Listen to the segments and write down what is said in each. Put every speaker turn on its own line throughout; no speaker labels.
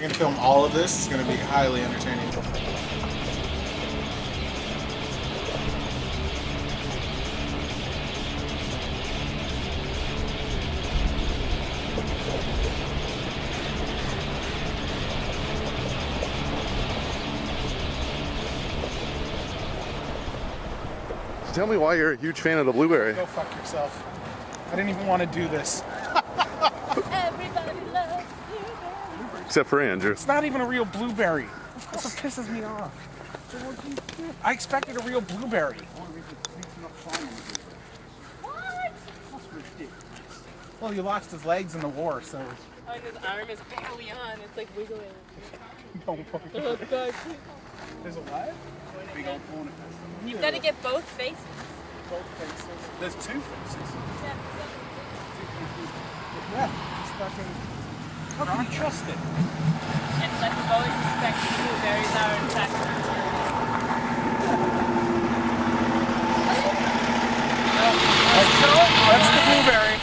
going to film all of this. It's going to be highly entertaining.
Tell me why you're a huge fan of the blueberry.
Go fuck yourself. I didn't even want to do this.
Everybody loves blueberry.
Except for Andrew.
It's not even a real blueberry. That's what pisses me off. I expected a real blueberry.
What?
Well, he lost his legs in the war, so...
Oh, and his arm is barely on. It's like wiggling.
Don't fucking...
Oh, God.
There's a what?
Big old corner.
You've got to get both faces.
Both faces.
There's two faces.
Yeah, it's fucking... How can you trust it?
And like we've always suspected, blueberries are in fact
That's the blueberry.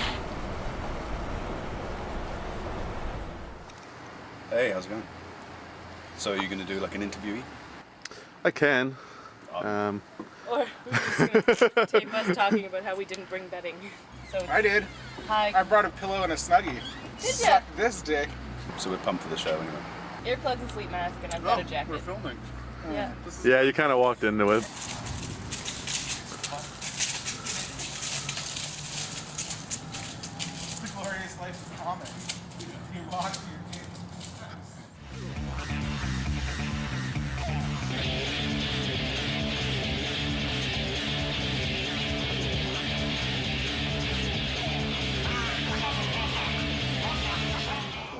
Hey, how's it going? So are you going to do like an interviewee?
I can.
Or we're just going to tape us talking about how we didn't bring bedding. So
I did.
hi.
I brought a pillow and a Snuggie.
Did
Suck
ya?
this dick.
So we're pumped for the show anyway.
Earplugs and sleep mask, and I've got a jacket.
We're filming.
Yeah.
Yeah, you kind of walked into it.
The glorious life of comics. You walk to your game.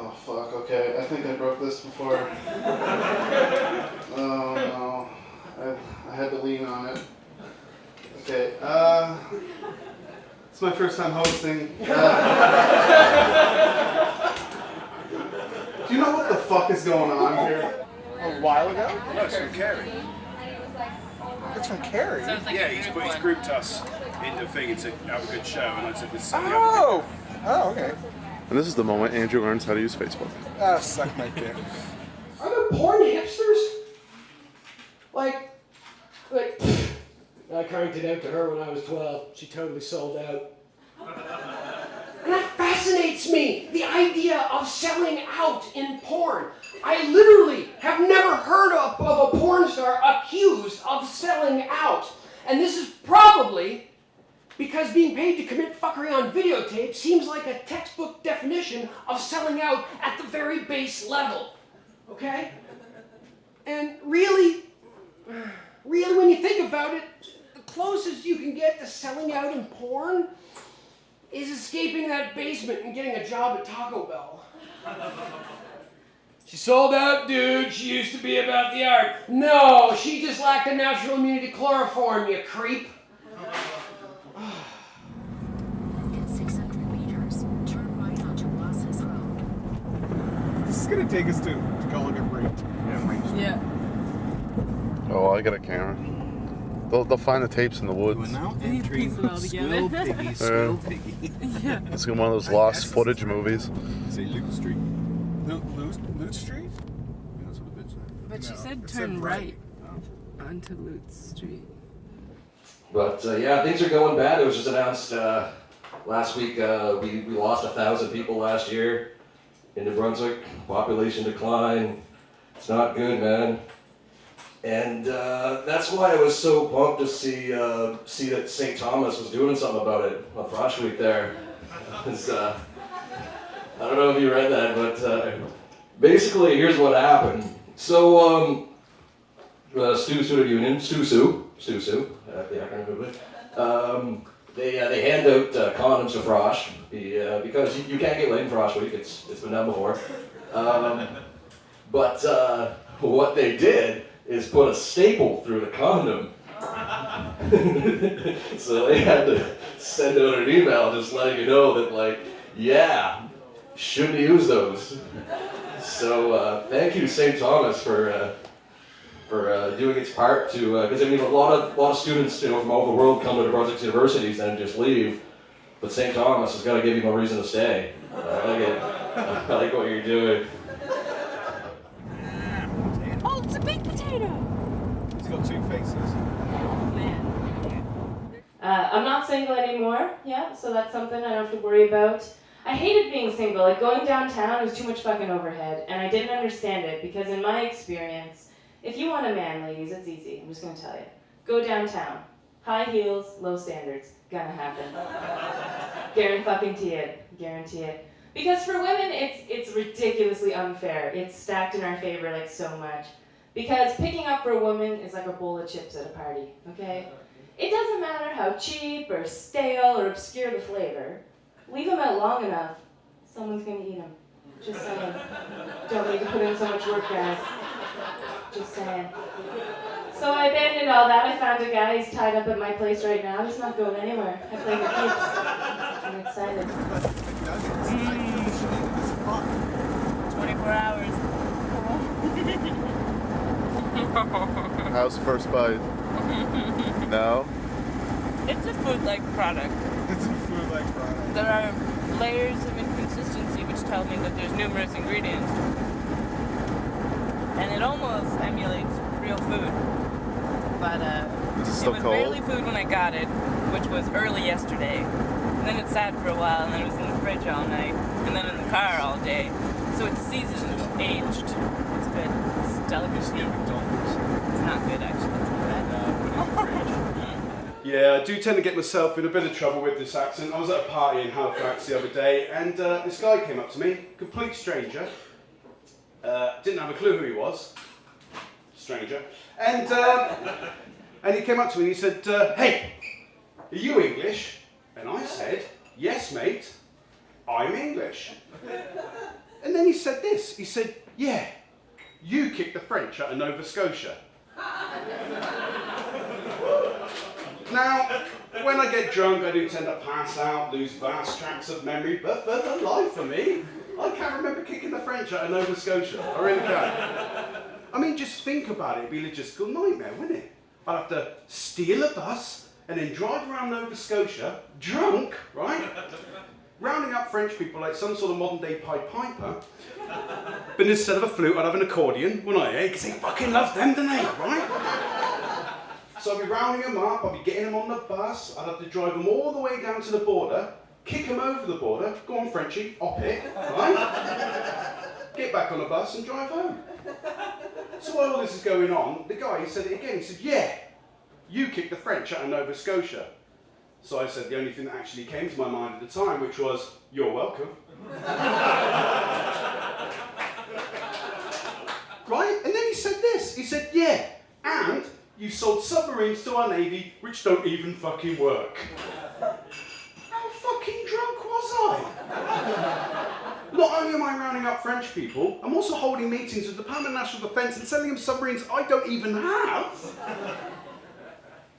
Oh fuck, okay. I think I broke this before. Oh no. I had to lean on it. Okay, it's my first time hosting. Do you know what the fuck is going on here?
A while ago?
No, it's from Kerry.
It's from Carrie.
So it's like
Yeah,
a
he's
group one.
grouped us into a thing and said, have a good show. And I said, let's see.
Oh! Oh, okay.
And this is the moment Andrew learns how to use Facebook.
Ah, suck my dick.
Are there porn hipsters? Like, I cranked it out to her when I was 12. She totally sold out. And that fascinates me, the idea of selling out in porn. I literally have never heard of a porn star accused of selling out. And this is probably because being paid to commit fuckery on videotape seems like a textbook definition of selling out at the very base level. Okay? And really, when you think about it, the closest you can get to selling out in porn is escaping that basement and getting a job at Taco Bell. She sold out, dude. She used to be about the art. No, she just lacked a natural immunity to chloroform, you creep.
In 600 meters, turn right onto Wass's Road.
This is gonna take us to go look at raped.
Yeah.
Oh, I got a camera. They'll find the tapes in the woods.
now
need to piece it all together.
Piggy,
Yeah.
Piggy.
It's one of those lost footage movies.
Say Luke Street.
Loot Street?
That's what the bitch said.
But she
No,
said
it
turn
said
right onto Lute Street.
But yeah, things are going bad. It was just announced last week. We lost 1,000 people last year in New Brunswick. Population decline. It's not good, man. And that's why I was so pumped to see that St. Thomas was doing something about it on Frosh Week there. I don't know if you read that, but basically here's what happened. So Student Union, STUSU, the acronym of it, they hand out condoms to Frosh because you can't get laid in Frosh Week. It's been done before. But what they did is put a staple through the condom. So they had to send out an email just letting you know that, like, yeah, shouldn't use those. So thank you, St. Thomas, for doing its part to, because I mean, a lot of students, from all over the world come to the Brunswick universities and just leave, but St. Thomas has got to give you a reason to stay. I like it. I like what you're doing.
He's got two faces.
I'm not single anymore, yeah, so that's something I don't have to worry about. I hated being single. Like, going downtown was too much fucking overhead, and I didn't understand it because in my experience, if you want a man, ladies, it's easy. I'm just gonna tell you. Go downtown. High heels, low standards. Gonna happen. Guarantee it. Guarantee it. Because for women, it's ridiculously unfair. It's stacked in our favor like so much. Because picking up for a woman is like a bowl of chips at a party, okay? It doesn't matter how cheap or stale or obscure the flavor. Leave them out long enough, someone's gonna eat them. Just saying. Don't need to put in so much work, guys. Just saying. So I abandoned all that. I found a guy. He's tied up at my place right now. He's not going anywhere. I play with keeps. I'm excited. 24 hours.
How's the first bite? No?
It's a food-like product.
It's a food-like product.
There are layers of inconsistency which tell me that there's numerous ingredients. And it almost emulates real food. But
Is it
it
still
was
cold?
barely food when I got it, which was early yesterday. And then it sat for a while, and then it was in the fridge all night, and then in the car all day. So it's seasoned, aged. It's good. It's delicacy. It's not good, actually. It's not bad.
Yeah, I do tend to get myself in a bit of trouble with this accent. I was at a party in Halifax the other day, and this guy came up to me, complete stranger. Didn't have a clue who he was. Stranger. And he came up to me and he said, "Hey, are you English?" And I said, "Yes, mate, I'm English." And then he said this. He said, "Yeah, you kicked the French out of Nova Scotia." Now, when I get drunk, I do tend to pass out, lose vast tracts of memory, but for the life of me, I can't remember kicking the French out of Nova Scotia. I really can't. I mean, just think about it. It'd be a logistical nightmare, wouldn't it? I'd have to steal a bus and then drive around Nova Scotia, drunk, right? Rounding up French people like some sort of modern-day Pied Piper. But instead of a flute, I'd have an accordion, wouldn't I? Because they fucking love them, don't they, right? So I'd be rounding them up, I'd be getting them on the bus, I'd have to drive them all the way down to the border, kick them over the border, go on Frenchie, op it, right? Get back on the bus and drive home. So while all this is going on, the guy, he said it again, he said, "Yeah, you kicked the French out of Nova Scotia." So I said the only thing that actually came to my mind at the time, which was, "You're welcome." Right? And then he said this, he said, "Yeah, and you sold submarines to our Navy which don't even fucking work." How fucking drunk was I? Not only am I rounding up French people, I'm also holding meetings with the Department of National Defence and selling them submarines I don't even have.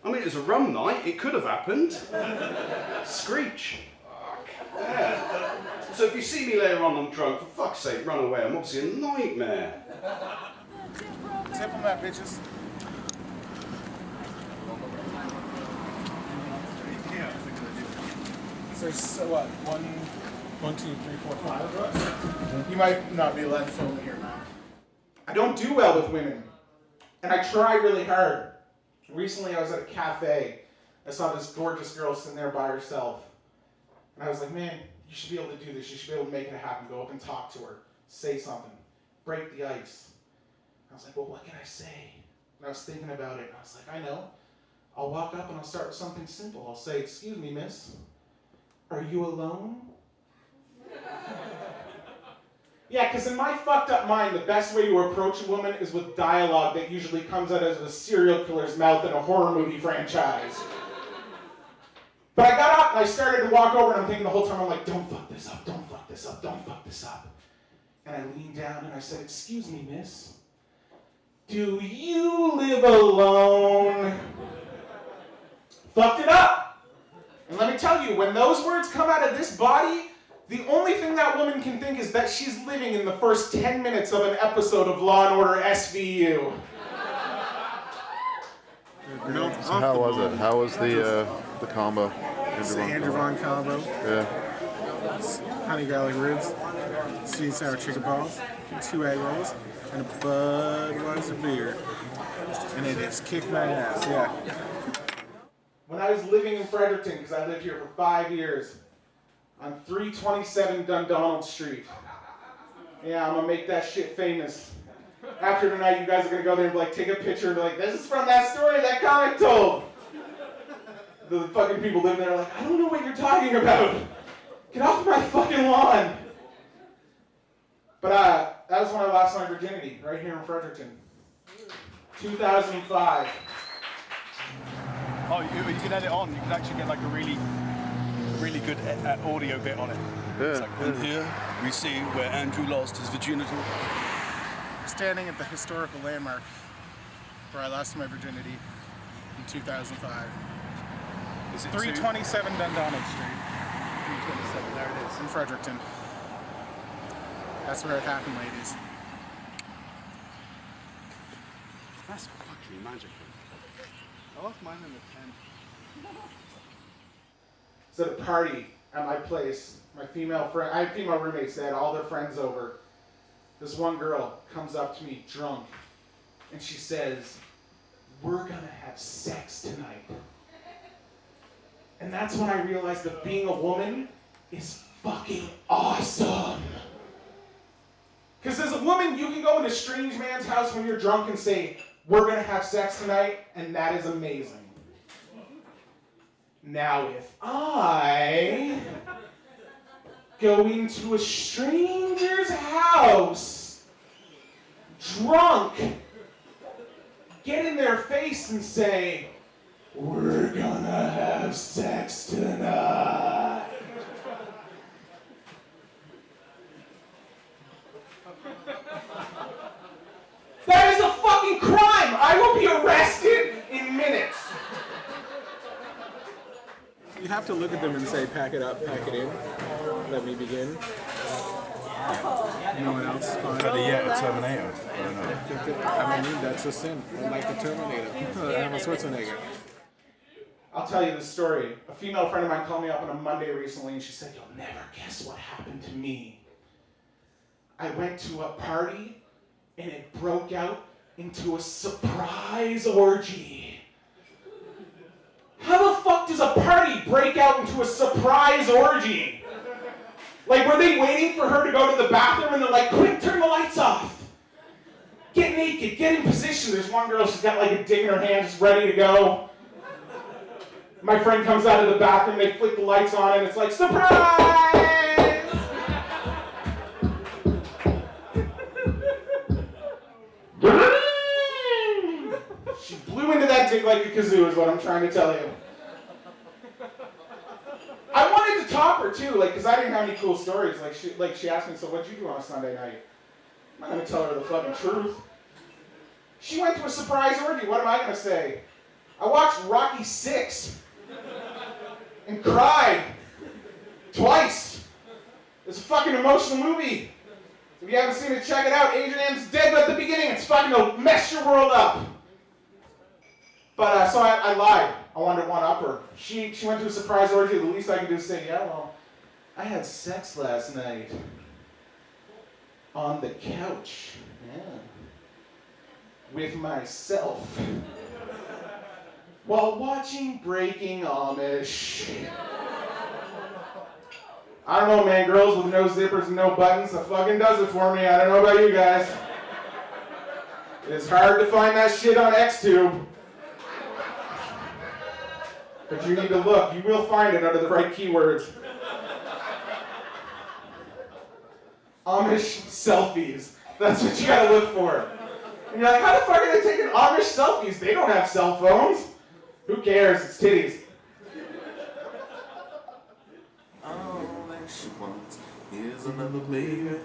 I mean, it was a rum night, it could have happened. Screech. Fuck. Yeah. So if you see me later on, I'm drunk, for fuck's sake, run away. I'm obviously a nightmare.
Tip on that, bitches. So there's what? 1, 2, 3, 4, 5 of us? You might not be allowed to film here, man. I don't do well with women. And I try really hard. Recently I was at a cafe. I saw this gorgeous girl sitting there by herself. And I was like, man, you should be able to do this. You should be able to make it happen. Go up and talk to her. Say something. Break the ice. I was like, well, what can I say? And I was thinking about it. And I was like, I know. I'll walk up and I'll start with something simple. I'll say, "Excuse me, miss. Are you alone?" Yeah, because in my fucked up mind, the best way to approach a woman is with dialogue that usually comes out of a serial killer's mouth in a horror movie franchise. But I got up and I started to walk over and I'm thinking the whole time, I'm like, don't fuck this up, don't fuck this up, don't fuck this up. And I leaned down and I said, "Excuse me, miss. Do you live alone?" Fucked it up. And let me tell you, when those words come out of this body, the only thing that woman can think is that she's living in the first 10 minutes of an episode of Law & Order SVU.
So how was it? How was the combo?
It's the Andrew Vaughan combo.
Yeah.
Honey garlic ribs, sweet and sour chicken balls, 2 egg rolls, and a Budweiser beer. And it has kicked my ass, yeah. When I was living in Fredericton, because I lived here for 5 years, on 327 Dundonald Street. Yeah, I'm gonna make that shit famous. After tonight, you guys are gonna go there and like take a picture and be like, this is from that story that comic told. The fucking people living there are like, I don't know what you're talking about. Get off my fucking lawn. But that was when I lost my virginity, right here in Fredericton. 2005.
Oh, you can edit on. You can actually get like a really good audio bit on it.
Yeah.
It's like, and here we see where Andrew lost his virginity.
Standing at the historical landmark where I lost my virginity in 2005.
Is it
327 Dundonald Street
327? There it is.
in Fredericton. That's where it happened, ladies.
That's fucking magical. I lost mine in the tent.
It's at a party at my place. My female friend, I had female roommates. They had all their friends over. This one girl comes up to me drunk, and she says, "We're gonna have sex tonight." And that's when I realized that being a woman is fucking awesome. Because as a woman, you can go into a strange man's house when you're drunk and say, "We're gonna have sex tonight," and that is amazing. Now, if I go into a stranger's house, drunk, get in their face and say, "We're gonna have sex tonight," that is a fucking crime! I will be arrested in minutes. You have to look at them and say, "Pack it up, pack it in. Let me begin." No one else.
Yeah, Terminator.
I mean, that's a sin. Like the Terminator. Arnold Schwarzenegger. I'll tell you the story. A female friend of mine called me up on a Monday recently, and she said, "You'll never guess what happened to me. I went to a party, and it broke out into a surprise orgy." How the fuck does a party break out into a surprise orgy? Like, were they waiting for her to go to the bathroom and they're like, "Quick, turn the lights off. Get naked, get in position." There's one girl, she's got like a dick in her hand, just ready to go. My friend comes out of the bathroom, they flick the lights on, and it's like, "Surprise!" She blew into that dick like a kazoo is what I'm trying to tell you. I wanted to top her too, because I didn't have any cool stories. She asked me, "So what'd you do on a Sunday night?" I'm not gonna tell her the fucking truth. She went to a surprise orgy. What am I gonna say? I watched Rocky VI and cried twice. It's a fucking emotional movie. If you haven't seen it, check it out. Adrian's dead at the beginning. It's fucking to mess your world up. But so I lied. I wanted to one-up her. She went to a surprise orgy. The least I could do is say, "Yeah, well, I had sex last night on the couch, yeah, with myself, while watching Breaking Amish." I don't know, man. Girls with no zippers and no buttons, that fucking does it for me. I don't know about you guys. It's hard to find that shit on XTube. But you need to look. You will find it under the right keywords. Amish selfies. That's what you gotta look for. And you're like, how the fuck are they taking Amish selfies? They don't have cell phones. Who cares? It's titties.
All that she wants is another baby.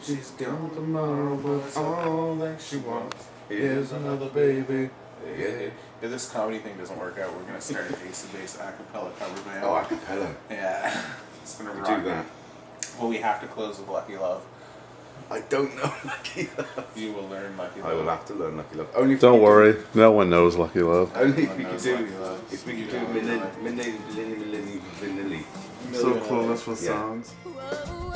She's gone tomorrow, but all that she wants is another baby. Yeah.
If this comedy thing doesn't work out, we're gonna start an Ace of Base a cappella cover band.
Oh, acapella.
Yeah. It's gonna
We
rock.
do that.
Well, we have to close with Lucky Love.
I don't know Lucky Love.
You will learn Lucky Love.
I will have to learn Lucky Love. Only if
Don't
we could
worry, no one knows Lucky Love.
do- Only if
Everyone
we could
knows
do.
Lucky Love.
If we could
You
do
don't know Lucky Love.
Millennium.
So clueless with
Yeah.
songs.
Whoa,